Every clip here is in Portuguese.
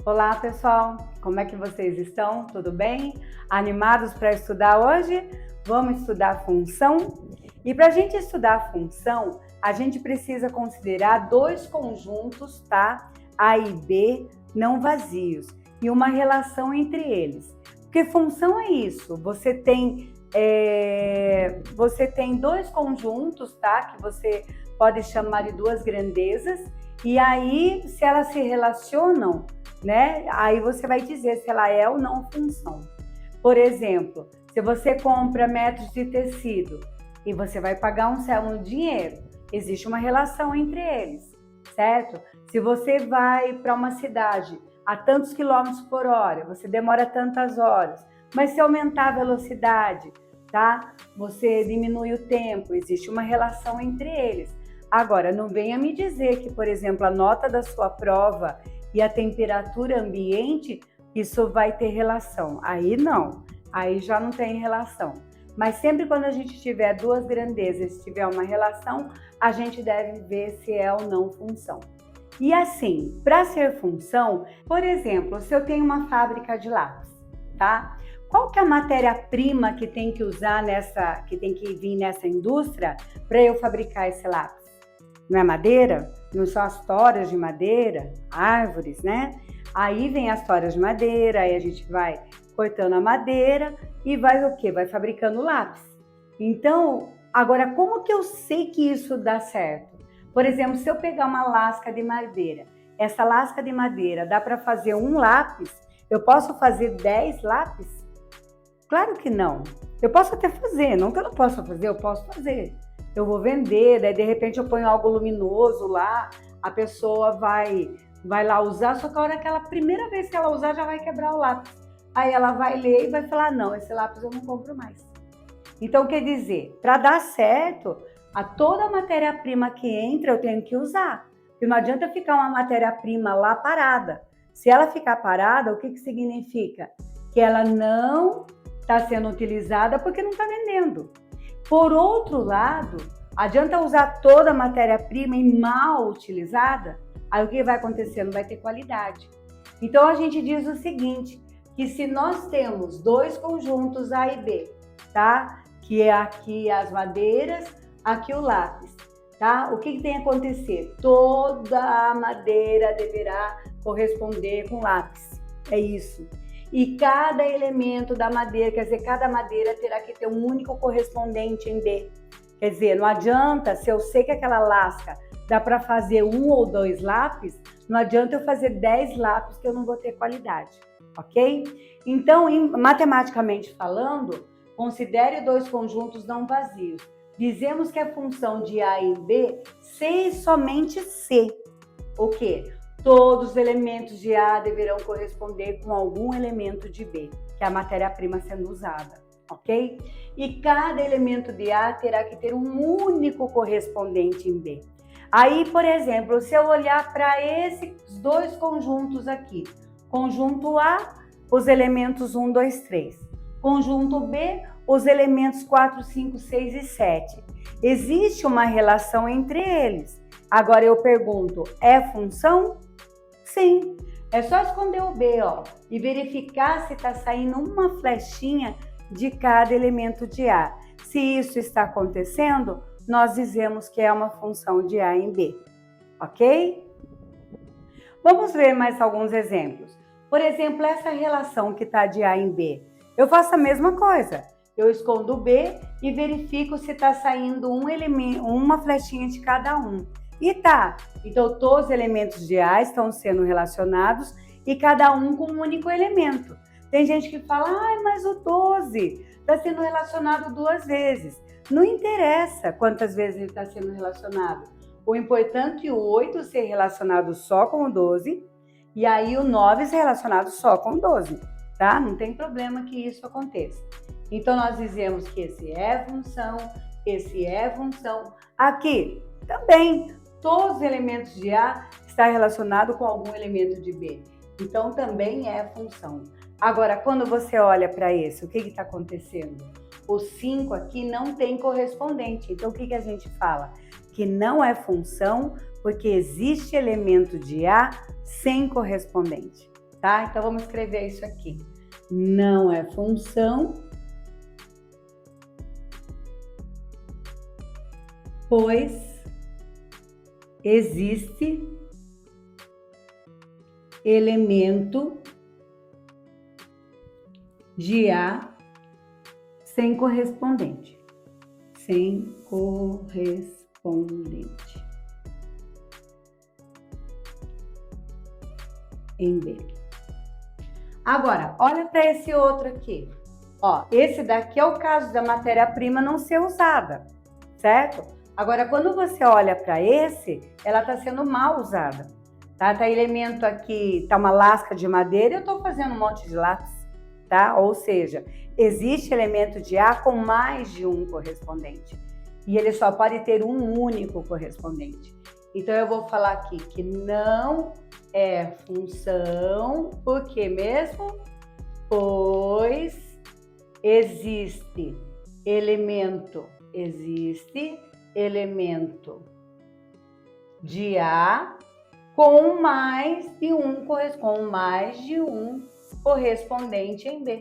Olá, pessoal! Como é que vocês estão? Tudo bem? Animados para estudar hoje? Vamos estudar função? E para a gente estudar função, a gente precisa considerar dois conjuntos, tá? A e B não vazios e uma relação entre eles. Porque função é isso, você tem dois conjuntos, tá? Que você pode chamar de duas grandezas, e aí, se elas se relacionam, né? Aí você vai dizer se ela é ou não função. Por exemplo, se você compra metros de tecido e você vai pagar um dinheiro, existe uma relação entre eles, certo? Se você vai para uma cidade a tantos quilômetros por hora, você demora tantas horas, mas se aumentar a velocidade, tá? Você diminui o tempo, existe uma relação entre eles. Agora, não venha me dizer que, por exemplo, a nota da sua prova e a temperatura ambiente, isso vai ter relação. Aí não, aí já não tem relação. Mas sempre quando a gente tiver duas grandezas, se tiver uma relação, a gente deve ver se é ou não função. E assim, para ser função, por exemplo, se eu tenho uma fábrica de lápis, tá? Qual que é a matéria-prima que tem que usar que tem que vir nessa indústria para eu fabricar esse lápis? Não é madeira? Não são as toras de madeira, árvores, né? Aí vem as toras de madeira, aí a gente vai cortando a madeira e vai o quê? Vai fabricando lápis. Então, agora como que eu sei que isso dá certo? Por exemplo, se eu pegar uma lasca de madeira, essa lasca de madeira dá para fazer um lápis? Eu posso fazer 10 lápis? Claro que não. Eu posso até fazer, não que eu não possa fazer, eu posso fazer. Eu vou vender, daí de repente eu ponho algo luminoso lá, a pessoa vai lá usar, só que a hora que primeira vez que ela usar já vai quebrar o lápis. Aí ela vai ler e vai falar, não, esse lápis eu não compro mais. Então quer dizer, para dar certo, toda a matéria-prima que entra eu tenho que usar. Porque não adianta ficar uma matéria-prima lá parada. Se ela ficar parada, o que significa? Que ela não está sendo utilizada porque não está vendendo. Por outro lado, adianta usar toda a matéria-prima e mal utilizada? Aí o que vai acontecer? Não vai ter qualidade. Então a gente diz o seguinte, que se nós temos dois conjuntos A e B, tá? Que é aqui as madeiras, aqui o lápis, tá? O que tem que acontecer? Toda a madeira deverá corresponder com lápis. É isso. E cada elemento da madeira, quer dizer, cada madeira terá que ter um único correspondente em B. Quer dizer, não adianta, se eu sei que aquela lasca dá para fazer um ou dois lápis, não adianta eu fazer 10 lápis que eu não vou ter qualidade, ok? Então, matematicamente falando, considere dois conjuntos não vazios. Dizemos que a função de A e B, C e somente C. O quê? Todos os elementos de A deverão corresponder com algum elemento de B, que é a matéria-prima sendo usada, ok? E cada elemento de A terá que ter um único correspondente em B. Aí, por exemplo, se eu olhar para esses dois conjuntos aqui, conjunto A, os elementos 1, 2, 3. Conjunto B, os elementos 4, 5, 6 e 7. Existe uma relação entre eles. Agora eu pergunto, é função? Sim, é só esconder o B, ó, e verificar se está saindo uma flechinha de cada elemento de A. Se isso está acontecendo, nós dizemos que é uma função de A em B, ok? Vamos ver mais alguns exemplos. Por exemplo, essa relação que está de A em B. Eu faço a mesma coisa. Eu escondo o B e verifico se está saindo um elemento, uma flechinha de cada um. E tá, então todos os elementos de A estão sendo relacionados e cada um com um único elemento. Tem gente que fala, mas o 12 está sendo relacionado 2 vezes. Não interessa quantas vezes ele está sendo relacionado. O importante é o 8 ser relacionado só com o 12 e aí o 9 ser relacionado só com o 12, tá? Não tem problema que isso aconteça. Então nós dizemos que esse é função, esse é função. Aqui também. Todos os elementos de A estão relacionados com algum elemento de B. Então, também é função. Agora, quando você olha para esse, o que está acontecendo? O 5 aqui não tem correspondente. Então, o que a gente fala? Que não é função porque existe elemento de A sem correspondente. tá? Então, vamos escrever isso aqui. Não é função, pois existe elemento de A sem correspondente. Sem correspondente em B. Agora, olha para esse outro aqui. Ó, esse daqui é o caso da matéria-prima não ser usada, certo? Agora, quando você olha para esse, ela está sendo mal usada. Tá elemento aqui, tá uma lasca de madeira e eu estou fazendo um monte de lápis, tá? Ou seja, existe elemento de A com mais de um correspondente. E ele só pode ter um único correspondente. Então, eu vou falar aqui que não é função, por quê mesmo? Pois existe elemento de A com mais de um correspondente em B.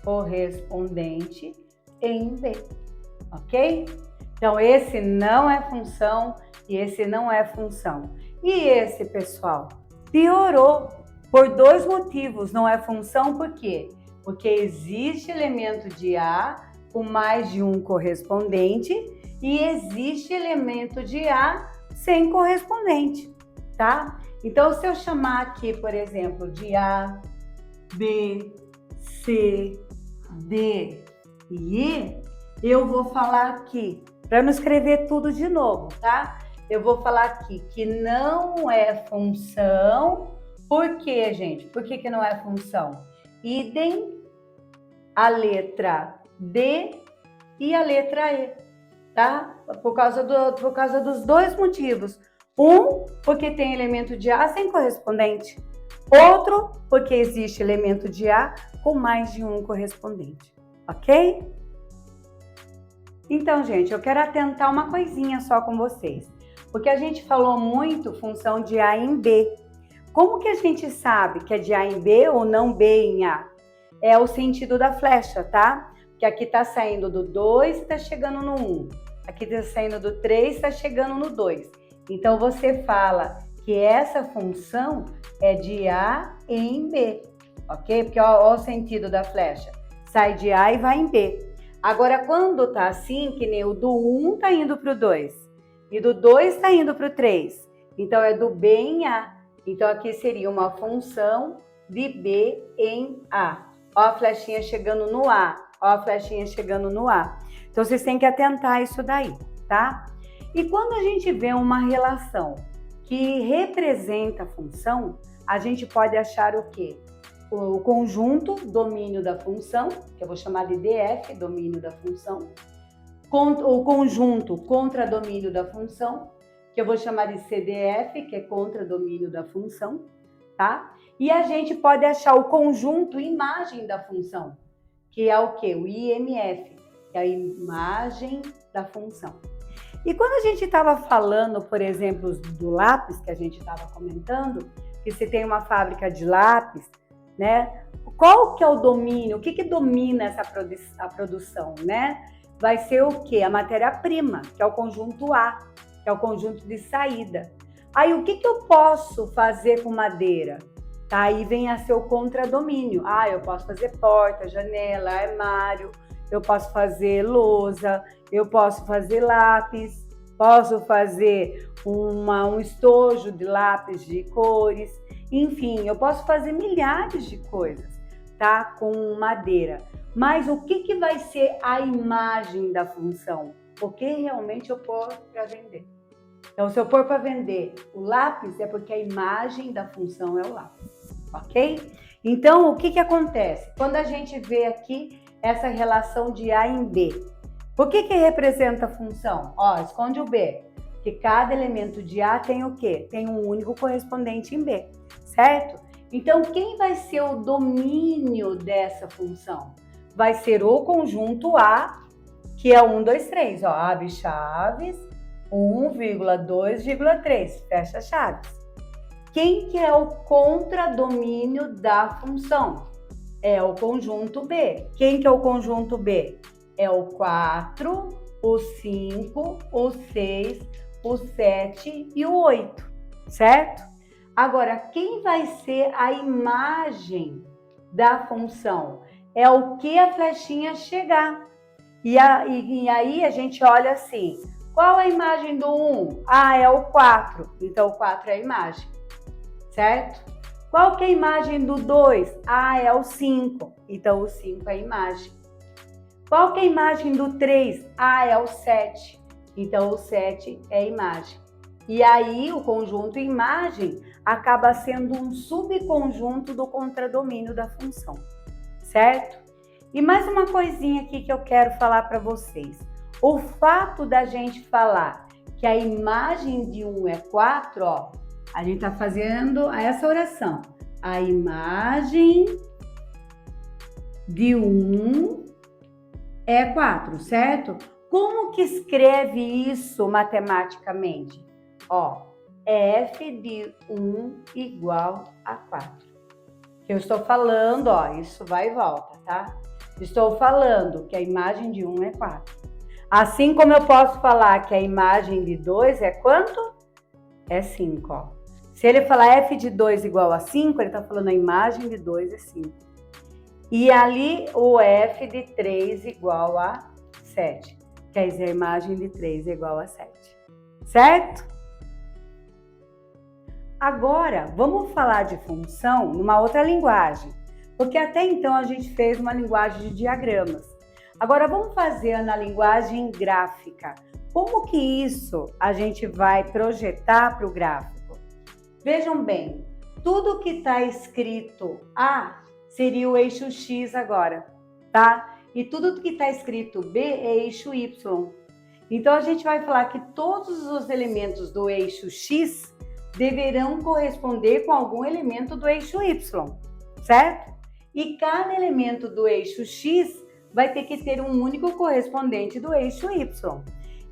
Correspondente em B, ok? Então, esse não é função e esse não é função. E esse, pessoal, piorou por dois motivos. Não é função por quê? Porque existe elemento de A com mais de um correspondente e existe elemento de A sem correspondente, tá? Então, se eu chamar aqui, por exemplo, de A, B, C, D e E, eu vou falar aqui, para não escrever tudo de novo, tá? Eu vou falar aqui que não é função. Por quê, gente? Por que não é função? Idem a letra D e a letra E, tá? Por causa dos dois motivos. Um, porque tem elemento de A sem correspondente. Outro, porque existe elemento de A com mais de um correspondente, ok? Então, gente, eu quero atentar uma coisinha só com vocês, porque a gente falou muito função de A em B. Como que a gente sabe que é de A em B ou não B em A? É o sentido da flecha, tá? Que aqui tá saindo do 2 e tá chegando no 1. Aqui tá saindo do 3 e tá chegando no 2. Então, você fala que essa função é de A em B, ok? Porque ó o sentido da flecha. Sai de A e vai em B. Agora, quando tá assim, que nem o do 1 tá indo pro 2 e do 2 tá indo pro 3, então é do B em A. Então, aqui seria uma função de B em A. Ó a flechinha chegando no A, ó a flechinha chegando no A. Então, vocês têm que atentar a isso daí, tá? E quando a gente vê uma relação que representa a função, a gente pode achar o quê? O conjunto domínio da função, que eu vou chamar de DF, domínio da função, o conjunto contradomínio da função, que eu vou chamar de CDF, que é contradomínio da função, tá? E a gente pode achar o conjunto imagem da função, que é o quê? O IMF, que é a imagem da função. E quando a gente estava falando, por exemplo, do lápis, que a gente estava comentando, que se tem uma fábrica de lápis, né? Qual que é o domínio? O que domina a produção, né? Vai ser o quê? A matéria-prima, que é o conjunto A, que é o conjunto de saída. Aí, o que eu posso fazer com madeira? Tá? Aí vem a ser o contradomínio. Ah, eu posso fazer porta, janela, armário, eu posso fazer lousa, eu posso fazer lápis, posso fazer um estojo de lápis de cores, enfim, eu posso fazer milhares de coisas, tá? Com madeira. Mas o que vai ser a imagem da função? O que realmente eu pôr para vender? Então, se eu pôr para vender o lápis, é porque a imagem da função é o lápis, ok? Então, o que acontece? Quando a gente vê aqui essa relação de A em B, o que representa a função? Ó, esconde o B, que cada elemento de A tem o quê? Tem um único correspondente em B, certo? Então, quem vai ser o domínio dessa função? Vai ser o conjunto A, que é 1, 2, 3, ó, abre chaves, 1,2,3, fecha chaves. Quem que é o contradomínio da função? É o conjunto B. Quem que é o conjunto B? É o 4, o 5, o 6, o 7 e o 8, certo? Agora, quem vai ser a imagem da função? É o que a flechinha chegar. E aí a gente olha assim, qual a imagem do 1? Ah, é o 4, então o 4 é a imagem, certo? Qual que é a imagem do 2? Ah, é o 5, então o 5 é a imagem. Qual que é a imagem do 3? Ah, é o 7, então o 7 é a imagem. E aí o conjunto imagem acaba sendo um subconjunto do contradomínio da função, certo? E mais uma coisinha aqui que eu quero falar para vocês. O fato da gente falar que a imagem de 1 é 4, ó, a gente está fazendo essa oração. A imagem de 1 é 4, certo? Como que escreve isso matematicamente? Ó, f de 1 igual a 4. Eu estou falando, ó, isso vai e volta, tá? Estou falando que a imagem de 1 é 4. Assim como eu posso falar que a imagem de 2 é quanto? É 5, ó. Se ele falar f de 2 igual a 5, ele está falando a imagem de 2 é 5. E ali o f de 3 igual a 7. Quer dizer, a imagem de 3 é igual a 7. Certo? Agora, vamos falar de função numa outra linguagem, porque até então a gente fez uma linguagem de diagramas. Agora, vamos fazer na linguagem gráfica. Como que isso a gente vai projetar para o gráfico? Vejam bem, tudo que está escrito A seria o eixo X agora, tá? E tudo que está escrito B é eixo Y. Então, a gente vai falar que todos os elementos do eixo X deverão corresponder com algum elemento do eixo Y, certo? E cada elemento do eixo X vai ter que ter um único correspondente do eixo Y.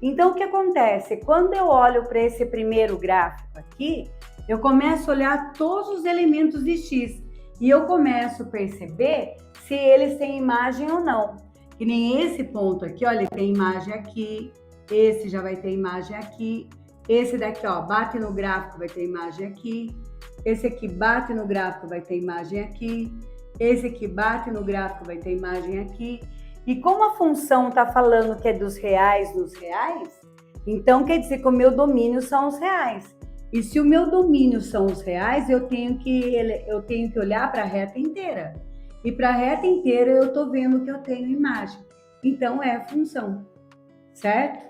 Então, o que acontece? Quando eu olho para esse primeiro gráfico aqui, eu começo a olhar todos os elementos de X e eu começo a perceber se eles têm imagem ou não. Que nem esse ponto aqui, olha, ele tem imagem aqui, esse já vai ter imagem aqui. Esse daqui, ó, bate no gráfico, vai ter imagem aqui. Esse aqui bate no gráfico, vai ter imagem aqui. Esse aqui bate no gráfico, vai ter imagem aqui. E como a função está falando que é dos reais nos reais, então quer dizer que o meu domínio são os reais. E se o meu domínio são os reais, eu tenho que olhar para a reta inteira. E para a reta inteira eu estou vendo que eu tenho imagem. Então é função, certo?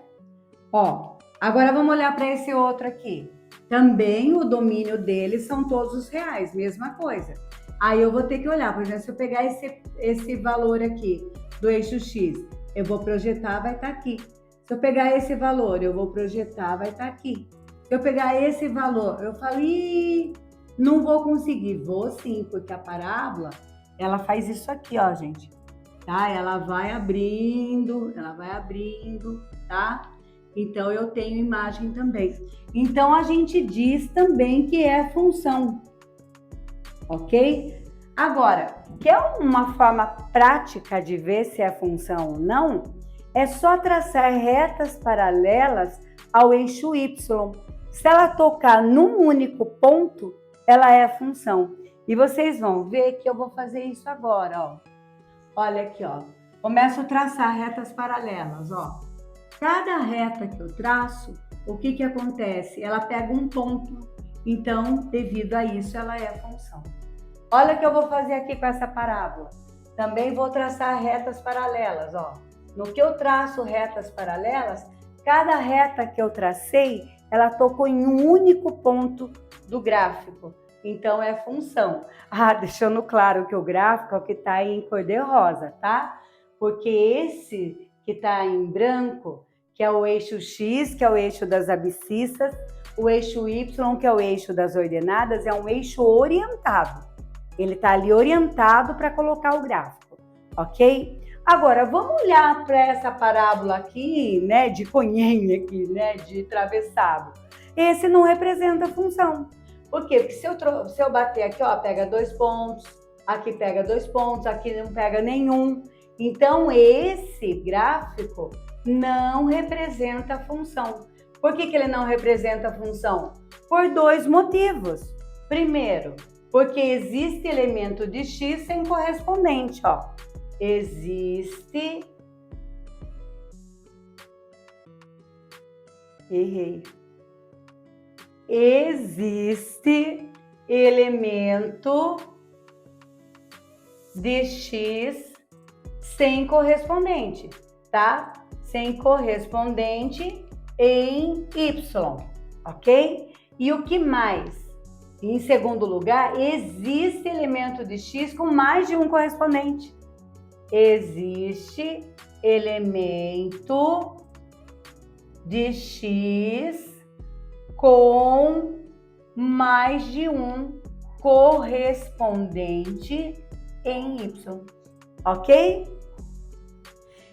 Ó. Agora vamos olhar para esse outro aqui. Também o domínio dele são todos os reais, mesma coisa. Aí eu vou ter que olhar, por exemplo, se eu pegar esse valor aqui do eixo X, eu vou projetar, vai estar aqui. Se eu pegar esse valor, eu vou projetar, vai estar aqui. Se eu pegar esse valor, eu falei, não vou conseguir. Vou sim, porque a parábola, ela faz isso aqui, ó, gente. Tá? Ela vai abrindo, tá? Então, eu tenho imagem também. Então, a gente diz também que é função, ok? Agora, quer uma forma prática de ver se é função ou não? É só traçar retas paralelas ao eixo Y. Se ela tocar num único ponto, ela é função. E vocês vão ver que eu vou fazer isso agora, ó. Olha aqui, ó. Começo a traçar retas paralelas, ó. Cada reta que eu traço, o que acontece? Ela pega um ponto, então, devido a isso, ela é função. Olha o que eu vou fazer aqui com essa parábola. Também vou traçar retas paralelas, ó. No que eu traço retas paralelas, cada reta que eu tracei, ela tocou em um único ponto do gráfico. Então, é função. Ah, deixando claro que o gráfico é o que está em cor de rosa, tá? Porque esse que está em branco, que é o eixo X, que é o eixo das abscissas, o eixo Y, que é o eixo das ordenadas, é um eixo orientado. Ele está ali orientado para colocar o gráfico, ok? Agora, vamos olhar para essa parábola aqui, né, de conhenha aqui, né, de travessado. Esse não representa função, Por quê? Porque se eu bater aqui, ó, pega 2 pontos, aqui pega 2 pontos, aqui não pega nenhum. Então, esse gráfico não representa a função. Por que ele não representa a função? Por 2 motivos. Primeiro, porque existe elemento de x sem correspondente, ó. Existe... Errei. Existe elemento de x sem correspondente, tá? Sem correspondente em y, ok? E o que mais? Em segundo lugar, existe elemento de x com mais de um correspondente. Existe elemento de x com mais de um correspondente em y, ok?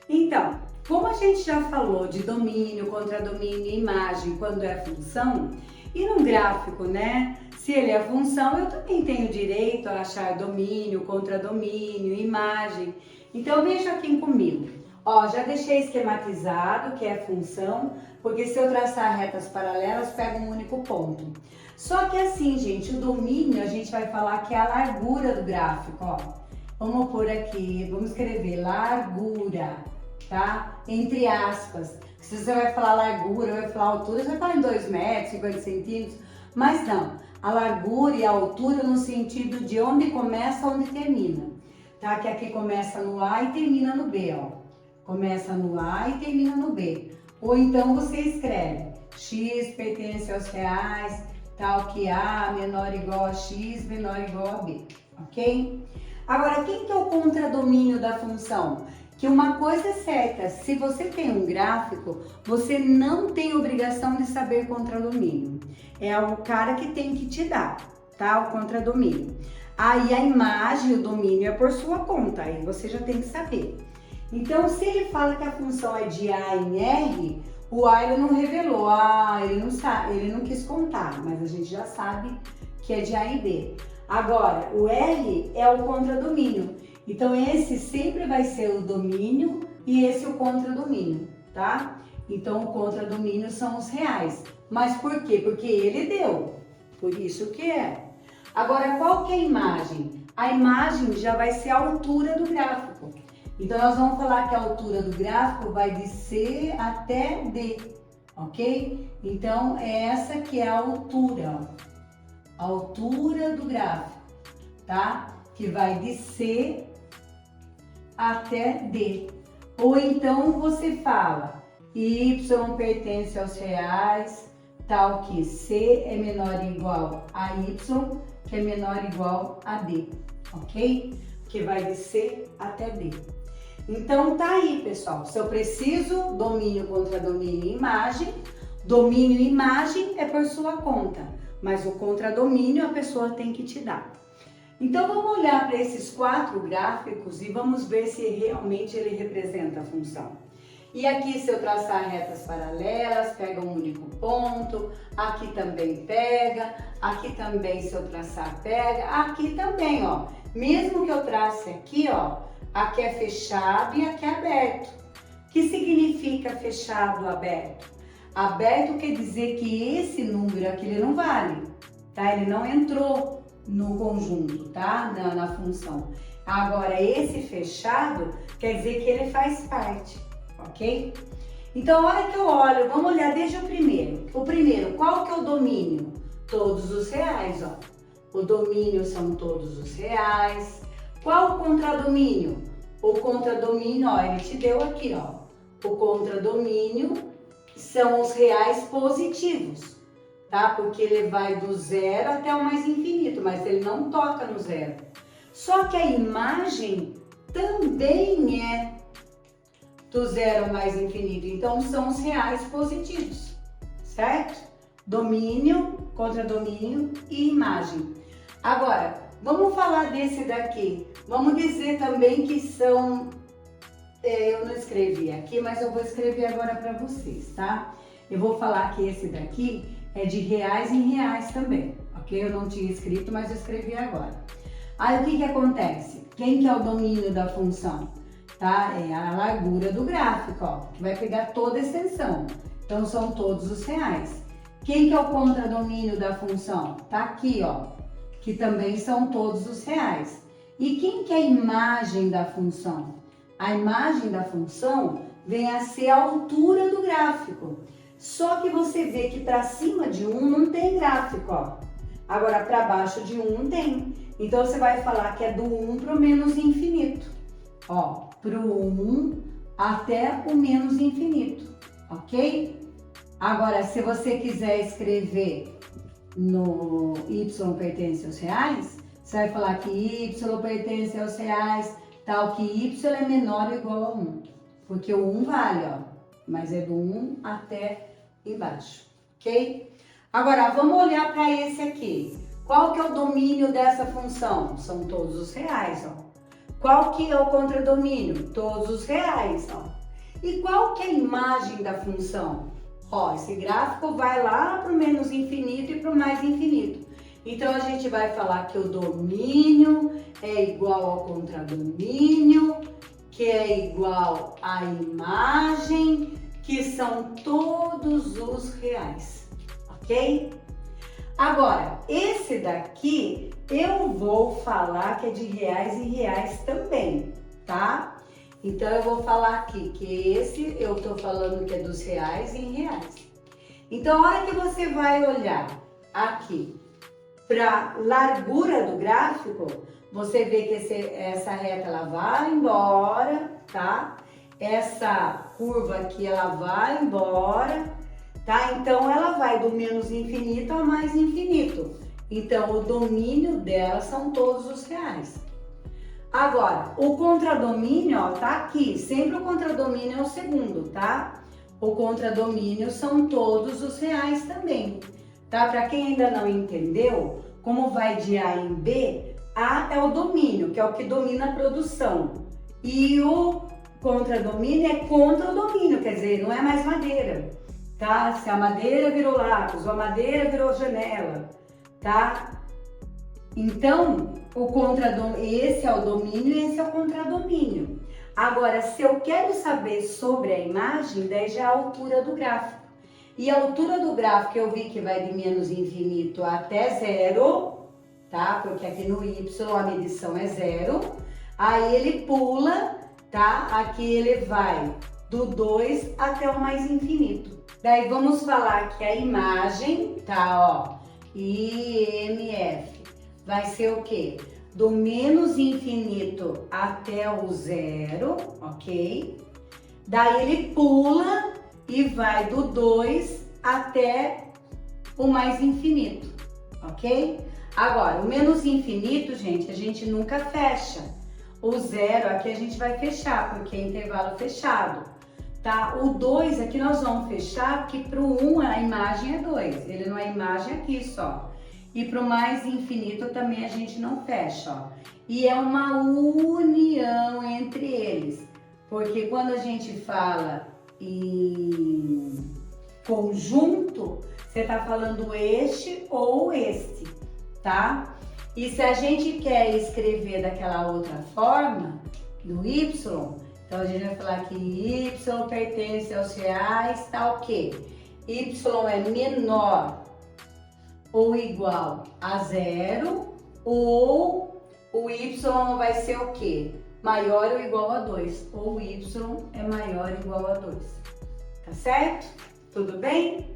Então, como a gente já falou de domínio, contradomínio e imagem quando é função, e no gráfico, né? Se ele é função, eu também tenho direito a achar domínio, contradomínio, imagem. Então, veja aqui comigo. Ó, já deixei esquematizado que é função, porque se eu traçar retas paralelas, pega um único ponto. Só que assim, gente, o domínio a gente vai falar que é a largura do gráfico, ó. Vamos pôr aqui, vamos escrever largura, tá? Entre aspas. Se você vai falar largura, vai falar altura, você vai falar em 2 metros, 50 centímetros, mas não. A largura e a altura no sentido de onde começa, onde termina, tá? Que aqui começa no A e termina no B, ó. Começa no A e termina no B. Ou então você escreve x pertence aos reais, tal que A menor ou igual a x, menor ou igual a B, ok? Agora, quem que é o contradomínio da função? Que uma coisa é certa, se você tem um gráfico, você não tem obrigação de saber contradomínio. É o cara que tem que te dar, tá? O contradomínio. Aí a imagem, o domínio é por sua conta, aí você já tem que saber. Então, se ele fala que a função é de A em R, o A ele não revelou, ele não sabe, ele não quis contar, mas a gente já sabe que é de A em B. Agora, o R é o contradomínio. Então, esse sempre vai ser o domínio e esse o contradomínio, tá? Então, o contradomínio são os reais. Mas por quê? Porque ele deu. Por isso que é. Agora, qual que é a imagem? A imagem já vai ser a altura do gráfico. Então, nós vamos falar que a altura do gráfico vai de C até D, ok? Então, essa que é a altura, ó. A altura do gráfico, tá? Que vai de C até D. Ou então você fala Y pertence aos reais, tal que C é menor ou igual a Y, que é menor ou igual a D, ok? Que vai de C até D. Então tá aí, pessoal. Se eu preciso domínio, contradomínio e imagem, domínio e imagem é por sua conta, mas o contradomínio a pessoa tem que te dar. Então vamos olhar para esses 4 gráficos e vamos ver se realmente ele representa a função. E aqui, se eu traçar retas paralelas, pega um único ponto, aqui também pega, aqui também, se eu traçar, pega, aqui também, ó. Mesmo que eu trace aqui, ó, aqui é fechado e aqui é aberto. O que significa fechado, aberto? Aberto quer dizer que esse número aqui ele não vale, tá? Ele não entrou no conjunto, tá? Na função. Agora, esse fechado quer dizer que ele faz parte, ok? Então, a hora que eu olho, vamos olhar desde o primeiro. O primeiro, qual que é o domínio? Todos os reais, ó. O domínio são todos os reais. Qual o contradomínio? O contradomínio, ó, ele te deu aqui, ó. O contradomínio são os reais positivos, tá? Porque ele vai do zero até o mais infinito, mas ele não toca no zero. Só que a imagem também é do zero ao mais infinito, então são os reais positivos, certo? Domínio, contradomínio e imagem. Agora, vamos falar desse daqui. Vamos dizer também que são... eu não escrevi aqui, mas eu vou escrever agora para vocês, tá? Eu vou falar que esse daqui é de reais em reais também, ok? Eu não tinha escrito, mas eu escrevi agora. Aí o que que acontece? Quem que é o domínio da função? Tá? É a largura do gráfico, ó, que vai pegar toda a extensão. Então são todos os reais. Quem que é o contradomínio da função? Tá aqui, ó, que também são todos os reais. E quem que é a imagem da função? A imagem da função vem a ser a altura do gráfico. Só que você vê que para cima de 1 não tem gráfico, ó. Agora para baixo de 1 tem. Então você vai falar que é do 1 para o menos infinito. Ó, pro 1 até o menos infinito, ok? Agora, se você quiser escrever no y pertence aos reais, você vai falar que y pertence aos reais, tal que y é menor ou igual a 1. Porque o 1 vale, ó, mas é do 1 até embaixo, ok? Agora, vamos olhar para esse aqui. Qual que é o domínio dessa função? São todos os reais, ó. Qual que é o contradomínio? Todos os reais, ó. E qual que é a imagem da função? Ó, esse gráfico vai lá para o menos infinito e para o mais infinito. Então, a gente vai falar que o domínio é igual ao contradomínio, que é igual à imagem, que são todos os reais, ok? Agora, esse daqui eu vou falar que é de reais em reais também, tá? Então, eu vou falar aqui que esse eu tô falando que é dos reais em reais. Então, a hora que você vai olhar aqui para largura do gráfico, você vê que essa reta ela vai embora, tá? Essa curva aqui ela vai embora, tá? Então, ela vai do menos infinito ao mais infinito. Então, o domínio dela são todos os reais. Agora, o contradomínio, ó, tá aqui. Sempre o contradomínio é o segundo, tá? O contradomínio são todos os reais também, tá? Para quem ainda não entendeu, como vai de A em B, A é o domínio, que é o que domina a produção. E o contradomínio é contra o domínio, quer dizer, não é mais madeira, tá? Se a madeira virou lápis ou a madeira virou janela, tá? Então, esse é o domínio e esse é o contradomínio. Agora, se eu quero saber sobre a imagem, daí já é a altura do gráfico. E a altura do gráfico eu vi que vai de menos infinito até zero, tá? Porque aqui no y a medição é zero. Aí ele pula, tá? Aqui ele vai do 2 até o mais infinito. Daí vamos falar que a imagem, tá? Ó, IMF vai ser o quê? Do menos infinito até o zero, ok? Daí ele pula e vai do 2 até o mais infinito, ok? Agora, o menos infinito, gente, a gente nunca fecha. O zero aqui a gente vai fechar, porque é intervalo fechado, tá? O 2 aqui nós vamos fechar, porque para o 1 a imagem é 2, ele não é imagem aqui só. E para o mais infinito também a gente não fecha, ó. E é uma união entre eles, porque quando a gente fala em conjunto, você está falando este ou este, tá? E se a gente quer escrever daquela outra forma, do y, então a gente vai falar que y pertence aos reais, tá o quê? Y é menor ou igual a zero, ou o y vai ser o quê? Maior ou igual a 2, ou y é maior ou igual a 2. Tá certo? Tudo bem?